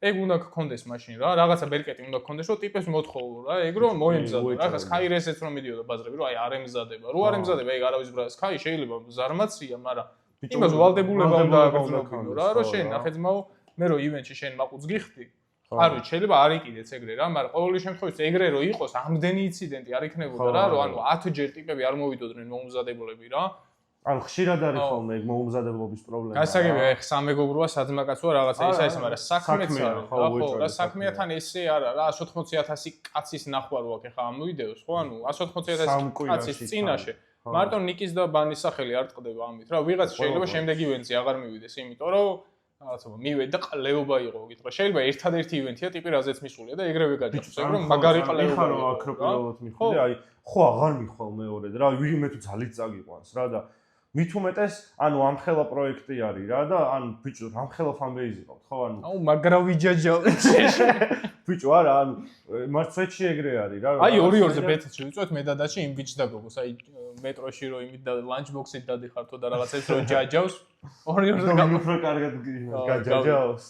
S1: ეგ უნდა გქონდეს მაშინ რა, რაღაცა ბერკეტი უნდა გქონდეს, რომ ტიპებს მოთხოვო რა, ეგ რომ მოემზადო რა, ხა სკაირესეც რომ მიდიოდა ბაზრები, რომ აი არ ემზადება, რო არ ემზადება, ეგ არავის ბრალ სკაი შეიძლება ზარმაცია, მაგრამ იმას ვალდებულება უნდა აგრძნობინო რა, რომ შენ ნახე ძმაო, მე რო ივენტში შენ მაყუც გიხდი, არ ვიცი, შეიძლება არ იყიდეც ეგრე რა, მაგრამ ყოველი შემთხვევაში ეგრე რო იყოს, ამდენი ინციდენტი არ იქნებოდა რა, რომ ანუ 10 ჯერ ტიპები არ მოვიდოდნენ მომზადებულები რა.
S2: ანუ ხშირად არის ხოლმე ეგ მოუმზადებლობის პრობლემა.
S1: გასაგებია, ეხ სამეგობროა, საძმაკაცოა რაღაცა ისა ის, მაგრამ საქმეც არის, ხო, რა საქმეთან ესე არა რა, 180,000 კაცის ნახვა რო აქ ეხა ამ ვიდეოს, ხო, ანუ 180,000 კაცის წინაშე. მარტო ნიკის და ბანის სახელი არ ტყდება ამით რა, ვიღაც შეიძლება შემდეგი ივენტზე აღარ მივიდეს, იმიტომ რომ რაღაცა მივედი და ყლეობა იყო გითხრა. შეიძლება ერთადერთი ივენტია ტიპი რაზეც მისულია და ეგრევე გაჭირს, ეგ რომ მაგარი ყლეობა
S2: იყო. აკროპილოთ მიხვდი, აი, ხო აღარ მიხვალ მეორედ რა, ვიღიმე თუ ძალით წაგიყვანს რა და მით უმეტეს, ანუ ამხელა პროექტი არის რა და ანუ ბიჭო, ამხელა ფანბეიზი ყავთ, ხო, ანუ
S1: აუ მაგრა ვიჯაჯავ.
S2: ბიჭო, არა, ანუ მარცვეთში ეგრე არის რა.
S1: აი 2-2-ზე ბეთლში ვიწვევთ მე და დაში იმ ბიჭს და გოგოს, აი მეტროში რო იმით და ლანჩბოქსით დადიხართო და რაღაცებს რო ჯაჯავს, 2-2-ზე
S2: უფრო კარგად გაჯაჯავს.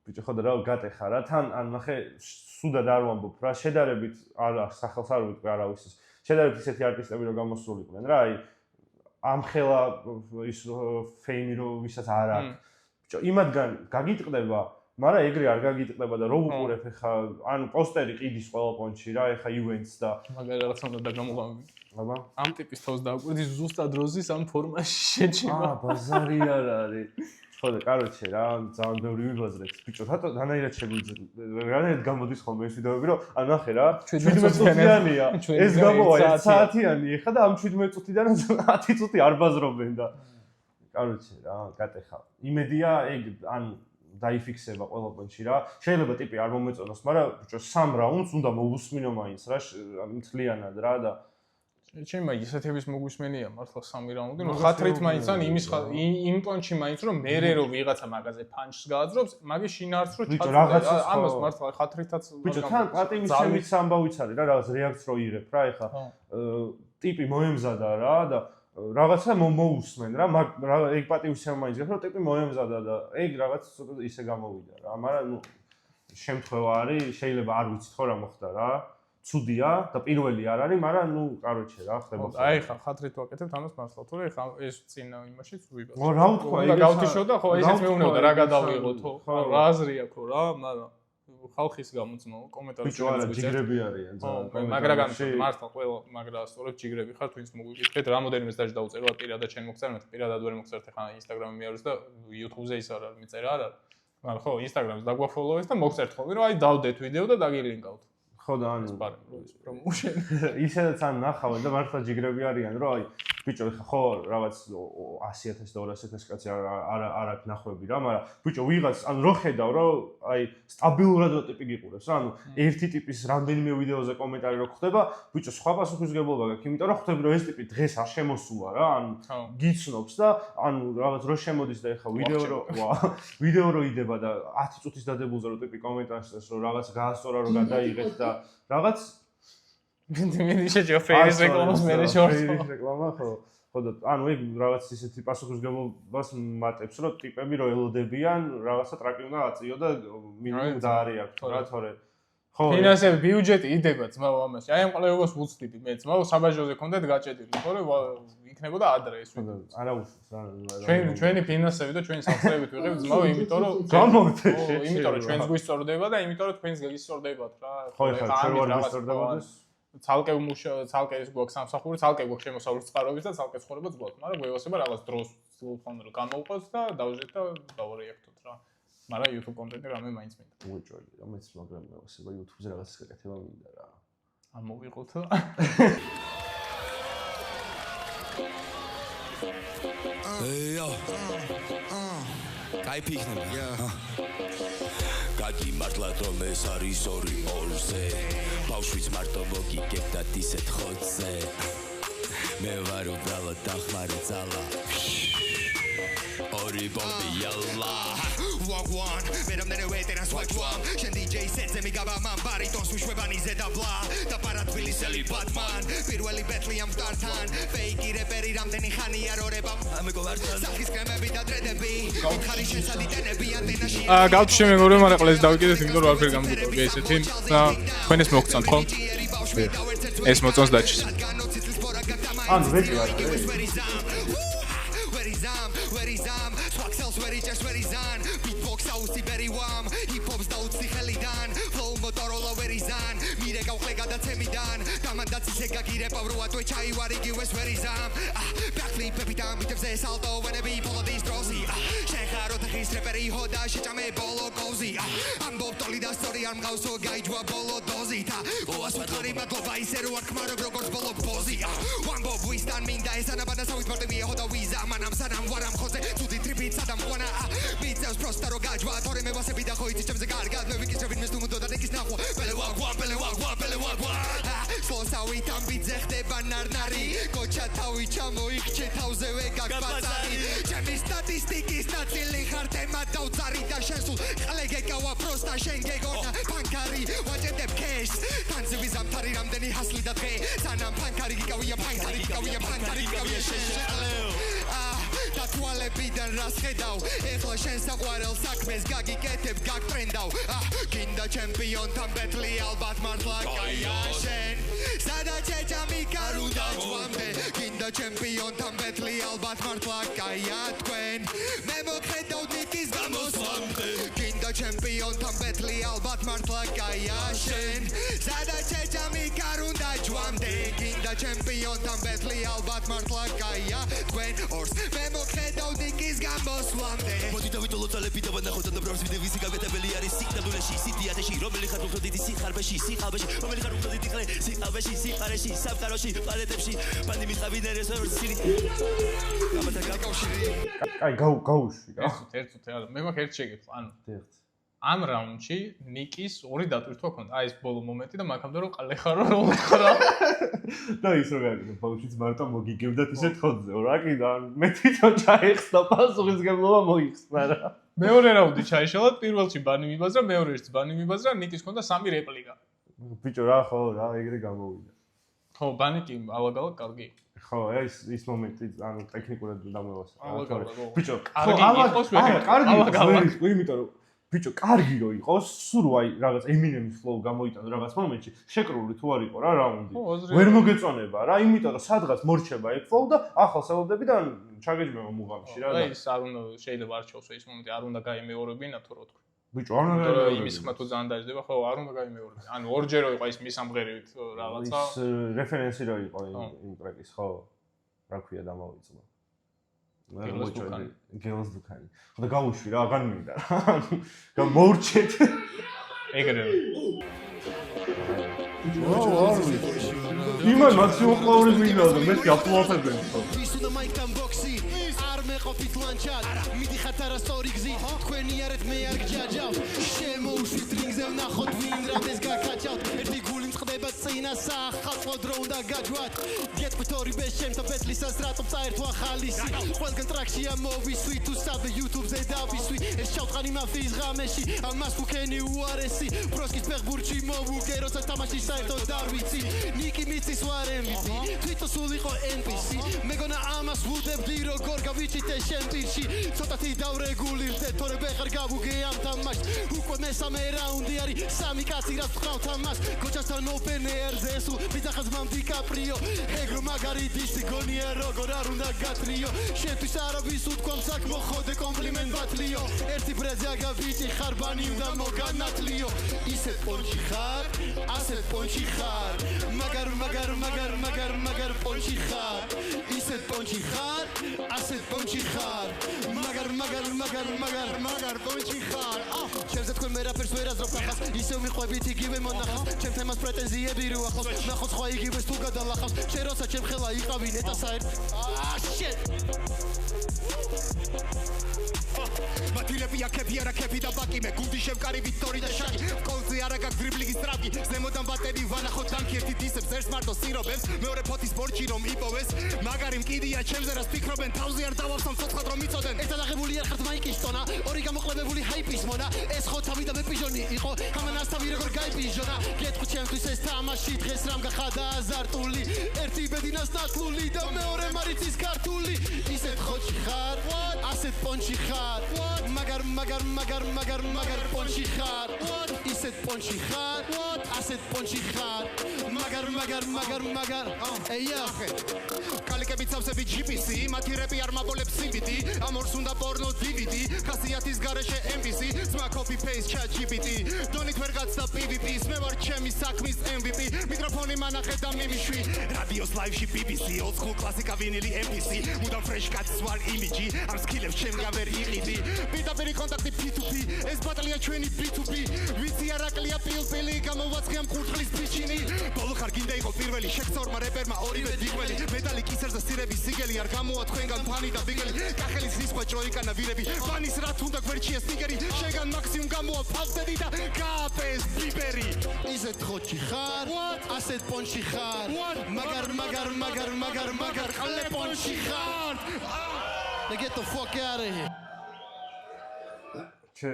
S2: ბიჭო, ხო და რა გატეხა რა, თან ან ნახე სუდად არ ვამბობ რა, შედარებით არ სახელს არ ვიტყვი არავის. შედარებით ისეთი არტისტები რო გამოსულიყვნენ რა, აი ამხელა ის ფეიმი რო ვისაც არ აქვს. ბიჭო, იმათგან გაგიტყდება მაგრამ ეგრე არ გაგიტყდება და რო უყურებ ეხა ანუ პოსტერი ყიდის ყველა პონჩი რა ეხა ივენტს და
S1: მაგარი რაღაცა უნდა დაგამოყავი.
S2: აბა
S1: ამ ტიპის თავს დააკვირდი ზუსტად როზის ამ ფორმაში შეჭიმა.
S2: ბაზარი არ არის. ხო და კაროჩე რა ძალიან ბევრი ვიბაზრეთ. ბიჭო, რატო დანაირად შეგვიძლია? რანაირად გამოდის ხოლმე ეს ვიდეოები, რომ ან ნახე რა 17 წუთიანია. ეს გამოვა 1 საათიანი ეხა და ამ 17 წუთიდან 10 წუთი არ ბაზრობენ და კაროჩე რა, გატეხა. იმედია ეგ ან დაიფიქსება ყველა პონჩი რა. შეიძლება ტიპი არ მომეწონოს, მაგრამ ბიჭო 3 რაუნდს უნდა მოусმინო მაინც რა, მთლიანად რა და
S1: ჩემმა ისეთების მოგვისმენია მართლა 3 რაუნდი, ნუ ხათრით მაინც ან იმ პონჩი მაინც რომ მერე რო ვიღაცა მაგაზე პანჩს გააძრობს, მაგის შინაარსს რო ჩაწყდა. ამას მართლა ხათრითაც
S2: ბიჭო, თან პატიმის შემიც ამბავიც არის რა, რაღაც რეაქცს რო იღებ რა, ეხა ტიპი მოემზადა რა და რაღაცა მოусმენ რა, ეგ პატიმის შემ მაინც გახდა, რომ ტიპი მოემზადა და ეგ რაღაც ცოტა ისე გამოვიდა რა, მაგრამ ნუ შემთხვევა არის, შეიძლება არ ვიცით ხო რა მოხდა რა. ცუდია და პირველი არ არის, მაგრამ ნუ კაროჩე რა ხდება.
S1: აი ხა ხათრით ვაკეთებ ამას მართლა, თორე ხა ეს წინა იმაშიც ვიბას.
S2: რა ვთქვა,
S1: ეგ გავთიშო და ხო ესეც მეუბნებოდა რა გადავიღოთ, ხო რა აზრი აქვს რა, მაგრამ ხალხის გამოძნო კომენტარებში
S2: ბიჭო არა ჯიგრები არიან ძალიან.
S1: მაგრა გამიშოთ მართლა ყველა მაგრა სწორედ ჯიგრები ხართ, ვინც მოგვიკითხეთ, რამოდენიმე დაჟე დავწერო, პირადად შენ მოგწერე, მე პირადად ვერ მოგწერთ ხა Instagram-ი მიაროს და YouTube-ზე ის არ არის მიწერა არ არის. მაგრამ ხო Instagram-ს დაგვაფოლოვეს და მოგწერთ ხოლმე, რომ აი დავდეთ ვიდეო და დაგილინკავთ. ხო და ანუ პრომოუშენ
S2: ისედაც ან ნახავენ და მართლა ჯიგრები არიან რომ აი ბიჭო ეხა ხო რაღაც 100,000 და 200,000 კაცი არ აქვს ნახვები რა მაგრამ ბიჭო ვიღაც ანუ რო ხედავ რომ აი სტაბილურად რო ტიპი გიყურებს რა ანუ ერთი ტიპის რამდენიმე ვიდეოზე კომენტარი რო ხდება ბიჭო სხვა პასუხისმგებლობა გაქვს იმიტომ რომ ხვდები რომ ეს ტიპი დღეს არ შემოსულა რა ანუ გიცნობს და ანუ რაღაც რო შემოდის და ეხა ვიდეო რო იდება და 10 წუთის დადებულზე რო ტიპი კომენტარს წერს რომ რაღაც გაასწორა რომ გადაიღეთ და რაღაც
S1: მე შეჭო ფერის რეკლამას მე შორს
S2: რეკლამა ხო და ანუ ეგ რაღაც ისეთი პასუხისმგებლობას მატებს რომ ტიპები რო ელოდებიან რაღაცა ტრაკი უნდა აწიო და მინიმუმ დაარიაქვთ რა თორე ხო
S1: ფინანსები ბიუჯეტი იდება ძმაო ამაში აი ამ ყლევებას ვუცდები მე ძმაო საბაჟოზე კონდეთ გაჭედილი თორე იქნებოდა ადრე ეს ვიდეო
S2: არა უშავს რა
S1: ჩვენი ფინანსები და ჩვენი სამსახურებით ვიღებ ძმაო იმიტომ რომ
S2: გამოვთე
S1: იმიტომ რომ ჩვენს გვისწორდება და იმიტომ რომ თქვენს გისწორდებათ რა
S2: ხო ეხლა ჩვენ ვარ გისწორდებოდეს
S1: ცალკე ცალკე ის გვაქვს სამსახური, ცალკე გვაქვს შემოსავლის წყაროების და ცალკე ცხოვრებაც გვაქვს, მაგრამ გვევასება რაღაც დროს ხოლმე რომ გამოვყოს და დავждეთ და დავარეაქტოთ რა. მაგრამ YouTube კონტენტი რამე მაინც მინდა.
S2: უეჭველი, რომელიც მაგრამ მევასება YouTube-ზე რაღაცას გაკეთება მინდა რა.
S1: ამოვიყოთ.
S3: კაიფი იქნება. გაგი მართლად რომ ეს არის 2-2-ზე ბავშვიც მარტო მოგიგებდათ ისეთ ხოთზე მე ვარ უბრალოდ დახმარე ძალა ორი ბომბი იალა ვაგوان მე რამდენი ვეტერანს ვაჭვამ შენ DJ სეტზე მიგავამან ბარიტონს უშვებანიზე და ბლა და პარათბილისელი ბატმან პირველი ბეთლი ამ სტართან ფეიკი რეპერი რამდენი ხანია რორებამ მეგობართან სახის კრემები და დრედები ხარი შესადიტენები ანტენაში
S1: გავთ შემეგობრე მაგრამ ყლეს დავიკიდეთ იმიტომ რომ არაფერი გამოგიტოვე ესეთი და თქვენ ეს მოგწონთ ხო ეს მოწონს დაჩის
S2: ან ვეჭი არა
S3: where is am swag sells where is on beatbox ausi very warm hip hop's da utsi khelidan flow motorola where is on mire გავხლე გადაცემიდან გამანდაც ისე გაგირება ბროა თუ ჩაივარი გივეს where is am backflip epita mitevze salto whenever follow this drosy შეხარო თხის რეპერი ჰოდა შეჭამე ბოლო გოზი ამბობ ტოლი და სტორი არ მყავსო გაიჯვა ბოლო დოზი და ოას ვეთქარი მადლობა ისე რო არ ხმარობ როგორც ბოლო პოზი ამბობ ვისთან მინდა ესანაბადა სავით მარტივია ჰოდა ვიზა მანამ სანამ ვარამ ხოზე თუდი ტრიპით სადამ ყვანა მიწევს პროსტა რო გაჯვა თორე მე ვასები და ხო იცის ჩემზე კარგად მე ვიკისრები მის თუ მუდო და ნიკის ნახვა ბელე ვაგვა სლოსავით ამბიძე ხდება ნარნარი კოჩა თავი ჩამოიქჩე თავზევე გაგბაზარი ჩემი სტატისტიკის ნაწილი ხარ თემა დავწარი და შენ სულ ყლე გეკავა პროსტა შენ გეგონა ფანკარი ვაჭედებ კეშს თანზე ვიზამთარი რამდენი ჰასლი და დღე სანამ ფანკარი გიკავია შენ და თვალებიდან რას ხედავ ეხლა შენ საყვარელ საქმეს გაგიკეთებ გაგტრენდავ გინდა ჩემპიონთან ბეთლი ალბათ მართლა კაია შენ სადა ჩეჭამი კარუდა ჯვამდე გინდა ჩემპიონთან ბეთლი ალბათ მართლა კაია თქვენ მე მოხედავ ნიკის გამოსვლამდე გინდა ჩემპიონთან ბეთლი ალბათ მართლა კაია შენ სადა ჩეჭამი კარუნდა ჯვამდე გინდა ჩემპიონთან ბეთლი ალბათ მართლა კაია თქვენ ორს მე მოხედავ დიკის გამოსვლამდე
S4: მოდი დავიტოლო ძალები და ვნახოთ და ბრავს ვიდე ვისი გაგეთებელი არის სიკვდილში სიტიათეში რომელი ხარ უფრო დიდი სიხარბეში რომელი ხარ უფრო დიდი ხარ სიყავეში სიყარეში სამყაროში პალეტებში პანდემიის ყავინერეს ვერსილი გამათა გაკავშირი
S2: აი გაუშვი რა
S1: ერთ რა მე მაქვს ერთ შეგეძლო ანუ
S2: ერთ
S1: ამ რაუნდში ნიკის ორი დატვირთვა ქონდა აი ეს ბოლო მომენტი და მაგამდე რომ ყალეხარო რო უთხრა
S2: და ის რო გაგიგო ბავშვიც მარტო მოგიგებდათ ისეთ ხოძეო რა კიდან მე თვითონ ჩაიხსნა პასუხისგებლობა მოიხსნა რა
S1: მეორე რაუნდი ჩაიშალა პირველში ბანი მიბაზრა მეორეში ბანი მიბაზრა ნიკის ქონდა 3 რეპლიკა
S2: ბიჭო რა ხო რა ეგრე გამოვიდა
S1: ხო ბანი კი ალაგ-ალაგ კარგი
S2: ხო ის მომენტი ანუ ტექნიკურად დამოვასწრე ბიჭო
S1: კარგი იყოს
S2: კარგი იმიტომ რომ ბიჭო კარგი რო იყოს სულ აი რაღაც ემინემის ფლოუ გამოიტანო რაღაც მომენტში შეკრული თუ არ იყო რა რაუნდი ვერ მოგეწონება რა იმიტომ რომ სადღაც მორჩება ეგ ფლოუ და ახალ სალოდები და ჩაგეჯმება მუღამში რა და
S1: ის არ უნდა შეიძლება არ ჩავსო ის მომენტი არ უნდა გაიმეორებინა თუ რო თქვი
S2: ბიჭო არ უნდა
S1: იმის ხმა თუ ძალიან დაიჯდება ხო არ უნდა გაიმეორებინა ანუ ორჯერ რო იყო ის მისამღერებით რაღაცა
S2: ის რეფერენსი რო იყო იმ ტრეკის ხო რა ქვია დამოვიწვა გელოს დუქანი. ხო და გაუშვი რა, აღარ მინდა რა. გამორჩეთ.
S1: ეგრე.
S2: იმან მაქსიმუმ ყოველი მინდა და მე გაპლოდებენ ხო.
S4: ვისუნა მაიკამ ბოქსი არ მეყოფით ლანჩად მიდიხათ არასწორი გზით თქვენი არეთ მე არ გჯაჯავ შემოუშვით ტრინგზე ვნახოთ ვინ რამეს გაკაჭავთ ერთი გული მწყდება წინა სახალხო დრო უნდა გაჯვათ გეტყვით ორი ბეს ჩემთა ბეთლისას რატომ წაერთვა ხალისი ყველგან ტრაქშია მოვისვი თუ საბე YouTube-ზე დავისვი ეს ჩავტყანი მაფიის ღამეში ამას ვუქენი უარესი პროსკის ფეხბურთში მოვუგე როცა თამაში საერთოდ დავიცი ნიკი მიწის ვარ MVP თვითონ სულ იყო NPC მეგონა ამას ვუდებდი როგორ გავიჩიტე შენ პირში ცოტათი დავრეგულირდე თორე ვეღარ გავუგე ამ თამაშს უკვე მესამე რაუნდი არის სამი კაცი რაც ვყავთ ამას გოჩასთან open air-ზე სულ მიდახაც მამ დიკაპრიო ეგრო მაგარი დისი გონია როგორ არ უნდა გატრიო შენთვის არავის უთქვამ საქმო ხოდე კომპლიმენტ ბათლიო ერთი ბრეზე აგავიჭი ხარბანი უნდა მოგანათლიო ისეთ პონჩი ხარ ასეთ პონჩი ხარ მაგარ პონჩი ხარ ისეთ პონჩი ხარ ასეთ პონჩი ხარ მაგარ პონჩი ხარ ჩემზე თქვენ ვერაფერს ვერ აზრობ ახას ისევ მიყვებით იგივე მონახავს ჩემ თემას პრეტენზიები რო ახლავს ნახოთ სხვა იგივეს თუ გადალახავს შენ როცა ჩემ ხელა იყავი ნეტა საერთ shit მათილები აქები არა ქეფი და ბაკი მე გუნდი შევკარი ვიქტორი და შაკი კოლზე არა გაქვს დრიბლინგის ტრაპი ზემოდან ბატერი ვანახოთ დანკი ერთი დისებს ერთ მარტო სირობებს მეორე ფოთი სპორტში რომ იპოვეს მაგარი მკიდია ჩემზე რას ფიქრობენ თავზე არ დავავსამ ცოცხლად რომ მიწოდენ ერთად აღებული არ ხართ მაიკის ტონა ორი გამოყლებებული ჰაიპის მონა ეს ხო თავი და მე პიჟონი იყო ამანას თავი როგორ გაიპიჟონა გეტყვი ჩემთვის ეს თამაში დღეს რამ გახადა აზარტული ერთი ბედინას ნათლული და მეორე მარიცის ქართული ისეთ ხოჩი ხარ ასეთ პონჩი ხარ მაგარ პონჩი ხარ ისეთ პონჩი ხარ ასეთ პონჩი ხარ მაგარ ეია კალიკები ცავსები GPS მათი რეპი არ მაბოლებს CBD ამ ორს უნდა პორნო DVD ხასიათის გარეშე MPC ძმა copy paste chat GPT დონით ვერ გაცდა PvP-ს მე ვარ ჩემი საქმის MVP მიკროფონი მანახე და მიმიშვი რადიოს ლაივში BBC old school კლასიკა ვინილი MPC მუდამ fresh cuts ვარ იმიჯი ამ სკილებს ჩემგან ვერ იყიდი პირდაპირი კონტაქტი P2P ეს ბატალია ჩვენი B2B ვიცი არაკლია პილპილი გამოვაცხე ამ კურთხლის ფიჩინი ბოლო ხარ გინდა იყო პირველი შექცორმა რეპერმა ორივე დიგველი მეტალი კისერზე სირების სიგელი არ გამოვა თქვენგან ფანი და ბიგელი კახელის რისკვა ჭოიკანა ვირები ბანის რა თუნდა გვერდშია სნიკერი შეგან მაქსიმუმ გამოვა ფავდები და გააპეს ბიბერი ისეთ ხოჩი ხარ ასეთ პონჩი ხარ მაგარ ყალე პონჩი ხარ get the fuck out of here
S2: ჩე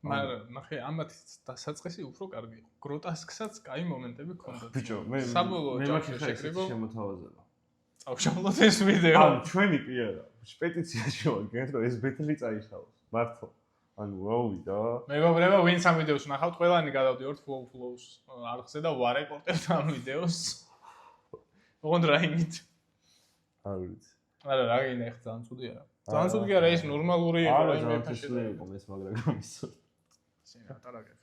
S1: მაგრამ ნახე ამათ დასაწყისი უფრო კარგი იყო გროტასკსაც კაი მომენტები ჰქონდა
S2: ბიჭო მე
S1: საბოლოო შეკრიბო
S2: შემოთავაზება
S1: წავშალოთ ეს ვიდეო
S2: ან ჩვენი კი არა პეტიციაში ვაგეთ რომ ეს ბეთლი წაიშალოს მართლა ანუ ვაუვიდა
S1: მეგობრებო ვინც ამ ვიდეოს ნახავთ ყველანი გადავდივართ flows არხზე და ვარეკორტებთ ამ ვიდეოს ოღონდ რაიმით
S2: არ ვიცი
S1: არა რა გინდა ეხლა ძალიან ცუდი არა ძალიან ცუდი არა ის ნორმალური იყო
S2: არა
S1: იმ
S2: ძალიან
S1: მეფაში
S2: თესლი იყო ეს მაგრამ გამისო
S1: სენ ატარაგებ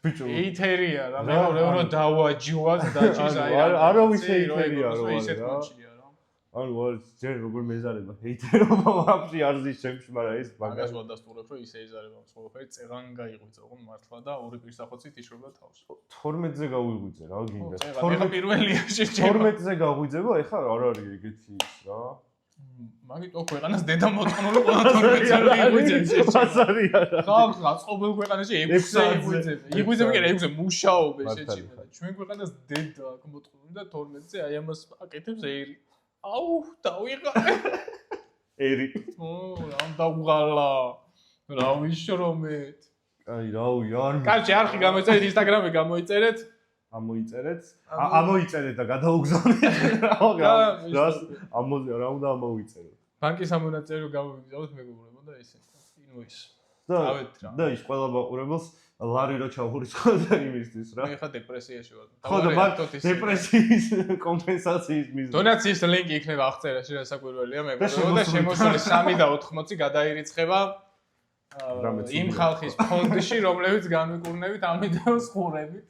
S2: ბიჭო
S1: ეთერია რა მეორე რო დავაჯიოთ დაჭის აი
S2: არა ვის ეთერია რო
S1: ისეთ კონჩია რა
S2: ანუ ჯერ როგორ მეზარება ჰეიტერობა ვაფშე არ ზის ჩემში მაგრამ ეს
S1: მაგას ვადასტურებ რომ ისე იზარება მსხვერპლი წეღან გაიღვიძე ოღონ მართლა და ორი პირსახოცით იშრობდა თავს
S2: 12-ზე გავიღვიძე რა გინდა
S1: 12 პირველია შეჭება
S2: 12-ზე გავიძება ეხლა არ არის ეგეთი ის რა
S1: მაგით ოქ ქვეყანას დედა მოწყნული ყველა 12-ზე იღვიძე
S2: ბაზარი არა
S1: ხალხ აწყობილ ქვეყანაში 6-ზე იღვიძე კი 6-ზე მუშაობე შეჭება და ჩვენ ქვეყანას დედა აქ მოწყნული და 12-ზე აი ამას აკეთებს ერი აუ დავიღალე
S2: ერი
S1: რამ დავღალა რა ვიშრომეთ
S2: აი რაუ იარ
S1: კარჩი არხი გამოიწერეთ ინსტაგრამი გამოიწერეთ
S2: ამოიწერეთ ამოიწერეთ და გადაუგზავნეთ რას რა უნდა ამოიწეროთ
S1: ბანკის ამონაწილე გამოვიგზავნოთ მეგობრებო და ესე ინვოის
S2: და ის ყველა მაყურებელს ლარი რო ჩაურიცხავდა იმისთვის რა
S1: მე ხა დეპრესიაში ვარ
S2: ხო და მაგ დეპრესიის კომპენსაციის მიზნით
S1: დონაციის ლინკი იქნება აღწერაში რასაკვირველია მეგობრებო და შემოსული 3 და 80 გადაირიცხება იმ ხალხის ფონდში რომლებიც განვიკურნებით ამ ვიდეოს ხურებით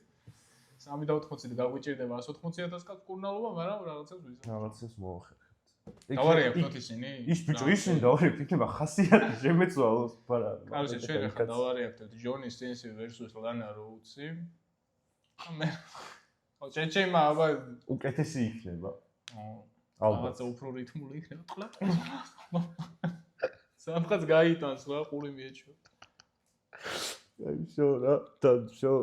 S1: 3 და 80-ით გაგვიჭირდება 180,000 კაც კურნალობა მაგრამ რაღაცას ვიზამ
S2: რაღაცას მოახერხებთ
S1: დავარიებთ ისინი
S2: ის ბიჭო ისინი დავარიებთ იქნება ხასიათი შემეცვალოს პარა
S1: კაროჩე ჩვენ ახლა დავარიებთ ჯონი სტენსი versus ლანა როუდსი მე ოჩეჩემა აბა
S2: უკეთესი იქნება
S1: ალბათ რაღაცა უფრო რითმული იქნება ყლა სამხაც გაიტანს რა ყური მიეჩვევა
S2: აი შო რა დაშო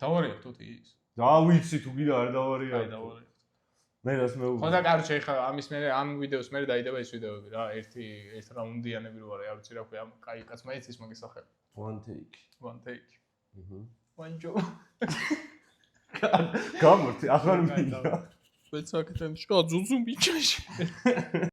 S1: დავარიებთ ის
S2: დავიცი თუ კიდე არ დავარიებთ
S1: აი დავარიებთ
S2: მე რას მეუბნები
S1: ხო და კაროჩე ახლა ამის მერე ამ ვიდეოს მერე დაიდება ეს ვიდეოები რა ერთ რაუნდიანები რო არის არ ვიცი რა ქვია ამ კაი კაცმა იცის მაგის სახელი
S2: one take
S1: one job
S2: გამორთი აღარ მინდა
S1: ვეცაკეთებ შკა ძუძუმ ბიჭაში